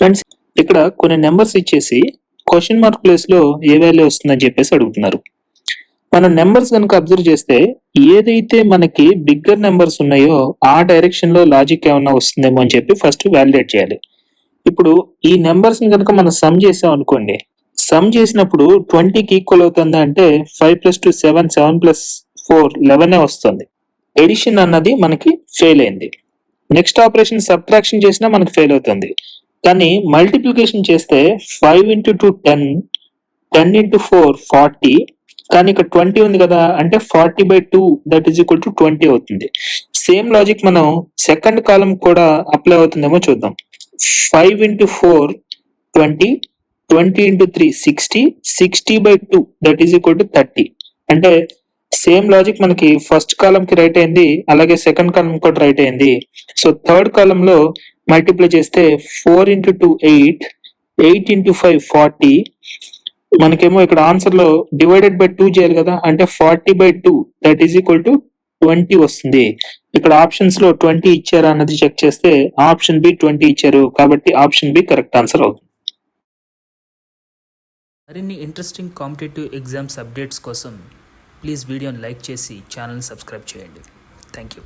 Friends, ఇక్కడ కొన్ని numbers ఇచ్చేసి క్వశ్చన్ మార్క్ ప్లేస్ లో ఏ వాల్యూ వస్తుందని చెప్పేసి అడుగుతున్నారు. మనం నెంబర్స్ కనుక అబ్జర్వ్ చేస్తే ఏదైతే మనకి బిగ్గర్ నెంబర్స్ ఉన్నాయో ఆ డైరెక్షన్ లో లాజిక్ ఏమన్నా వస్తుందేమో అని చెప్పి ఫస్ట్ వ్యాలిడేట్ చేయాలి. ఇప్పుడు ఈ నెంబర్స్ ని కనుక మనం సమ్ చేసాం అనుకోండి, సమ్ చేసినప్పుడు 20కి ఈక్వల్ అవుతుంది అంటే 5 + 2 7, 7 + 4 11 వస్తుంది. ఎడిషన్ అన్నది మనకి ఫెయిల్ అయింది. నెక్స్ట్ ఆపరేషన్ సబ్ట్రాక్షన్ చేసినా మనకి ఫెయిల్ అవుతుంది. కానీ మల్టిప్లికేషన్ చేస్తే 5 × 2 10, 10 × 4 40, కానీ ఇక్కడ 20 ఉంది కదా, అంటే 40/2 దట్ ఈజ్ ఈక్వల్ టు 20 అవుతుంది. సేమ్ లాజిక్ మనం సెకండ్ కాలం కూడా అప్లై అవుతుందేమో చూద్దాం. 5 × 4 20, 20 × 3 60, 60/2 దట్ ఈజ్ ఈక్వల్ టు 30. అంటే సేమ్ లాజిక్ మనకి ఫస్ట్ కాలం కి రైట్ అయింది, అలాగే సెకండ్ కాలం కూడా రైట్ అయింది. సో థర్డ్ కాలం లో మల్టిప్లై చేస్తే 4 × 2 8, 8 × 5 40. మనకేమో ఇక్కడ ఆన్సర్ లో డివైడెడ్ బై 2 చేయాలి కదా, అంటే 40/2 దట్ ఈజ్ ఈక్వల్ టు 20 వస్తుంది. ఇక్కడ ఆప్షన్స్ లో 20 ఇచ్చారా అన్నది చెక్ చేస్తే ఆప్షన్ బి 20 ఇచ్చారు, కాబట్టి ఆప్షన్ బి కరెక్ట్ ఆన్సర్ అవుతుంది. మరిన్ని ఇంట్రెస్టింగ్ కాంపిటేటివ్ ఎగ్జామ్స్ అప్డేట్స్ కోసం ప్లీజ్ వీడియోని లైక్ చేసి ఛానల్ని సబ్స్క్రైబ్ చేయండి. Thank you.